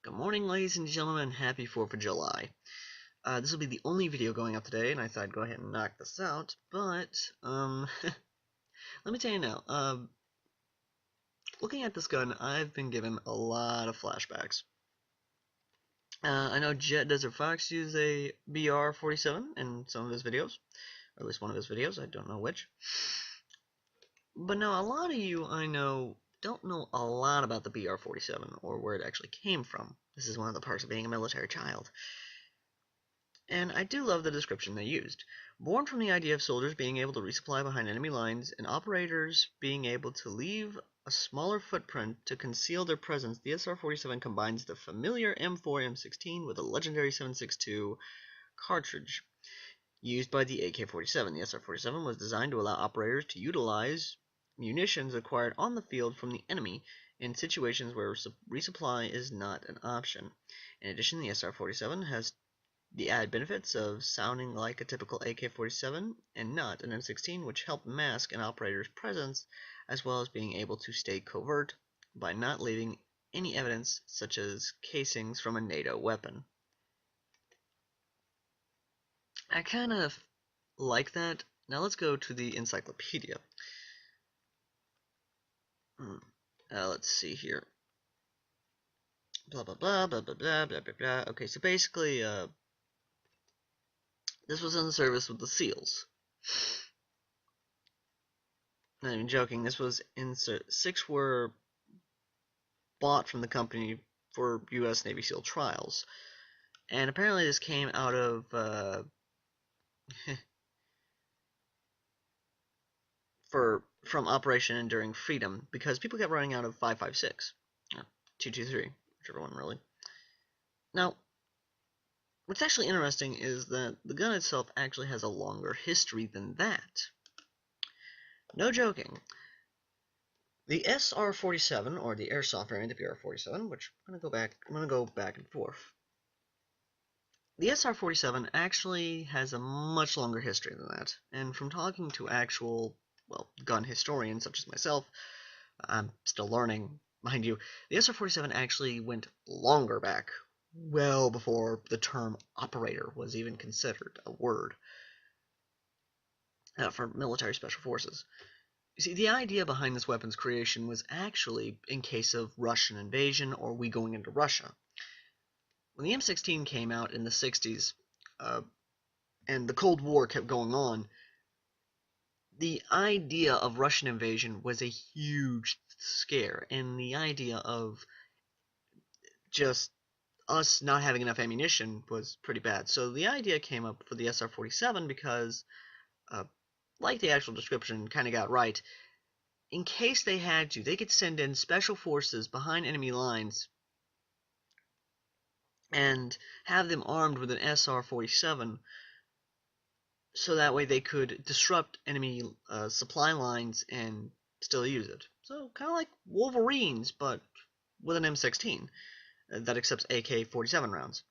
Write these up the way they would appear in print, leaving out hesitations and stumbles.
Good morning, ladies and gentlemen. Happy 4th of July. This will be the only video going up today, and I thought I'd go ahead and knock this out. But, let me tell you now. Looking at this gun, I've been given a lot of flashbacks. I know Jet Desert Fox used a BR-47 in some of his videos, or at least one of his videos. I don't know which. But now, a lot of you I know don't know a lot about the BR-47 or where it actually came from. This is one of the perks of being a military child. And I do love the description they used. Born from the idea of soldiers being able to resupply behind enemy lines and operators being able to leave a smaller footprint to conceal their presence, the SR-47 combines the familiar M4-M16 with a legendary 7.62 cartridge used by the AK-47. The SR-47 was designed to allow operators to utilize munitions acquired on the field from the enemy in situations where resupply is not an option. In addition, the SR-47 has the added benefits of sounding like a typical AK-47 and not an M16, which help mask an operator's presence, as well as being able to stay covert by not leaving any evidence, such as casings from a NATO weapon. I kind of like that. Now let's go to the encyclopedia. Let's see here. Blah blah blah blah blah blah blah blah blah. Okay, so basically, this was in service with the SEALs. Not even joking. This was insert. 6 were bought from the company for U.S. Navy SEAL trials, and apparently this came out of from Operation Enduring Freedom, because people kept running out of 5.56 or 2.23, whichever one really. Now, what's actually interesting is that the gun itself actually has a longer history than that. No joking. The SR-47, or the airsoft variant of the BR-47, which I'm gonna go back and forth. The SR-47 actually has a much longer history than that, and from talking to actual, well, gun historians such as myself, I'm still learning, mind you, the SR-47 actually went longer back, well before the term operator was even considered a word for military special forces. You see, the idea behind this weapon's creation was actually in case of Russian invasion or we going into Russia. When the M16 came out in the 60s, and the Cold War kept going on, the idea of Russian invasion was a huge scare, and the idea of just us not having enough ammunition was pretty bad. So the idea came up for the SR-47 because, like the actual description kind of got right, in case they had to, they could send in special forces behind enemy lines and have them armed with an SR-47, so that way they could disrupt enemy supply lines and still use it. So kind of like Wolverines, but with an M16 that accepts AK-47 rounds.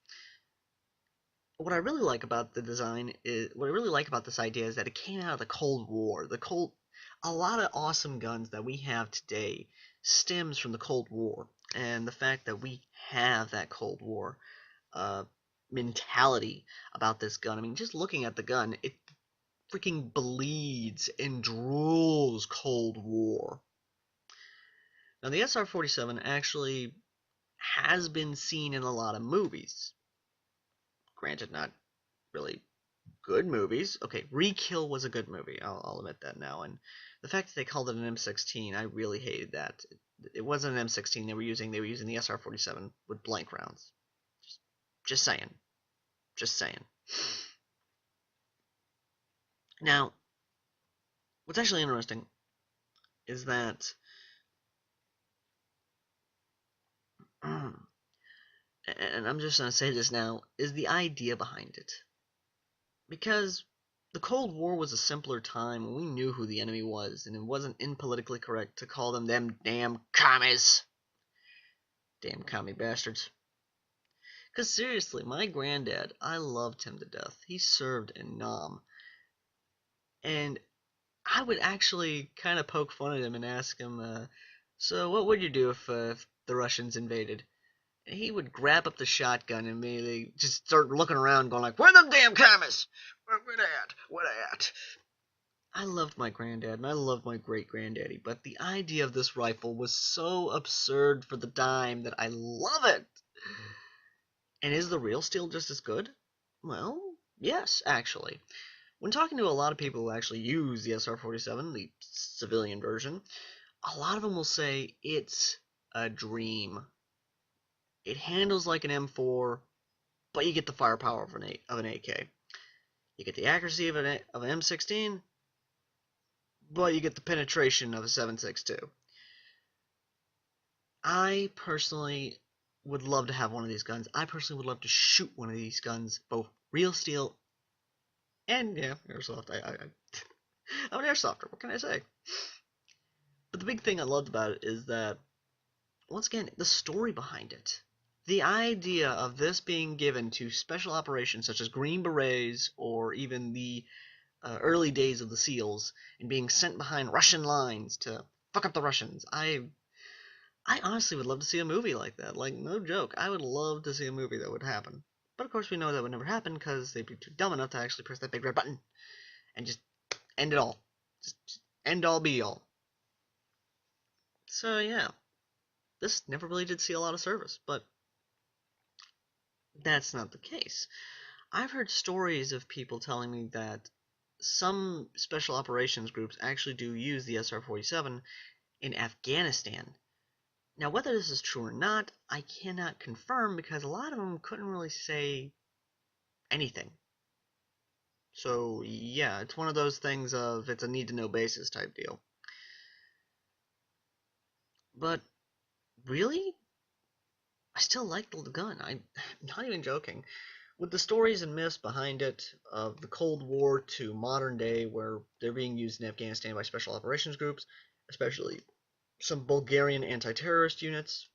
What I really like about the design is, what I really like about this idea is that it came out of the Cold War. A lot of awesome guns that we have today stems from the Cold War, and the fact that we have that Cold War mentality about this gun. I mean, just looking at the gun, it freaking bleeds and drools Cold War. Now, the SR-47 actually has been seen in a lot of movies. Granted, not really good movies. Okay, Re-Kill was a good movie. I'll admit that now. And the fact that they called it an M16, I really hated that. It wasn't an M16 they were using. They were using the SR-47 with blank rounds. Just saying. Just saying. Now, what's actually interesting is that and I'm just going to say this now, is the idea behind it. Because the Cold War was a simpler time when we knew who the enemy was, and it wasn't impolitically correct to call them damn commies. Damn commie bastards. Because seriously, my granddad, I loved him to death. He served in Nam. And I would actually kind of poke fun at him and ask him, so what would you do if the Russians invaded? he would grab up the shotgun and immediately just start looking around, going like, "Where them damn commies? Where they at? Where they at?" I loved my granddad and I loved my great granddaddy, but the idea of this rifle was so absurd for the dime that I love it. And is the real steel just as good? Well, yes, actually. When talking to a lot of people who actually use the SR-47, the civilian version, a lot of them will say it's a dream. It handles like an M4, but you get the firepower of an AK. You get the accuracy of an M16, but you get the penetration of a 7.62. I personally would love to have one of these guns. I personally would love to shoot one of these guns, both real steel and, yeah, airsoft. I'm an airsofter, what can I say? But the big thing I loved about it is that, once again, the story behind it. The idea of this being given to special operations such as Green Berets or even the early days of the SEALs and being sent behind Russian lines to fuck up the Russians. I honestly would love to see a movie like that. Like, no joke. I would love to see a movie that would happen. But of course we know that would never happen because they'd be too dumb enough to actually press that big red button and just end it all. Just end all be all. So yeah, this never really did see a lot of service, but that's not the case. I've heard stories of people telling me that some special operations groups actually do use the SR-47 in Afghanistan. Now, whether this is true or not, I cannot confirm because a lot of them couldn't really say anything. So, yeah, it's one of those things of it's a need-to-know basis type deal. But, really? I still like the gun. I'm not even joking. With the stories and myths behind it, of the Cold War to modern day, where they're being used in Afghanistan by special operations groups, especially some Bulgarian anti-terrorist units,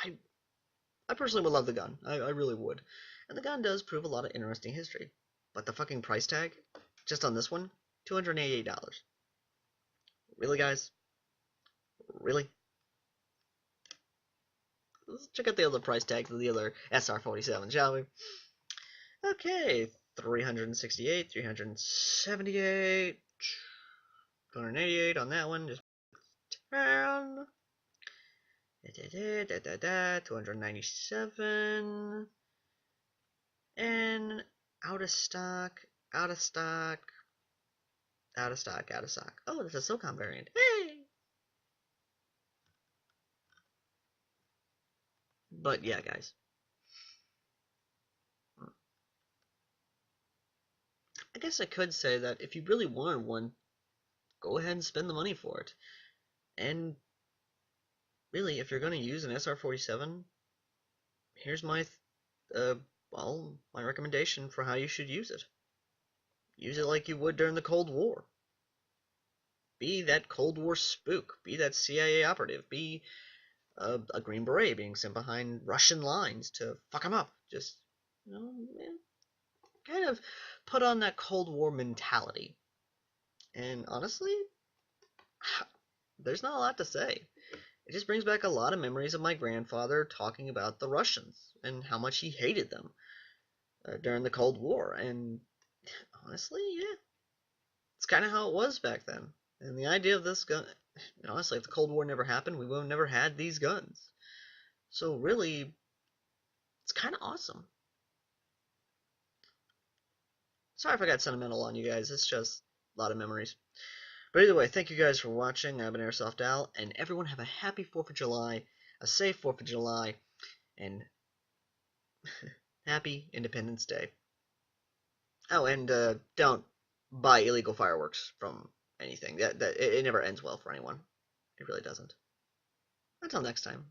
I I personally would love the gun. I really would. And the gun does prove a lot of interesting history. But the fucking price tag, just on this one, $288. Really, guys? Really? Let's check out the other price tags of the other SR-47, shall we? Okay, 368, 378, 288 on that one, just 10, 297, and out of stock, out of stock, out of stock, out of stock. Oh, there's a SOCOM variant. Hey! But yeah, guys. I guess I could say that if you really wanted one, go ahead and spend the money for it. And really, if you're going to use an SR-47, here's my recommendation for how you should use it. Use it like you would during the Cold War. Be that Cold War spook. Be that CIA operative. Be a Green Beret being sent behind Russian lines to fuck them up. Just, kind of put on that Cold War mentality. And honestly, there's not a lot to say. It just brings back a lot of memories of my grandfather talking about the Russians and how much he hated them during the Cold War. And honestly, yeah, it's kind of how it was back then. And the idea of this gun, honestly, if the Cold War never happened, we would have never had these guns. So really, it's kind of awesome. Sorry if I got sentimental on you guys. It's just a lot of memories. But either way, thank you guys for watching. I've been Airsoft Al, and everyone have a happy 4th of July, a safe 4th of July, and happy Independence Day. Oh, and don't buy illegal fireworks from anything. It never ends well for anyone. It really doesn't. Until next time.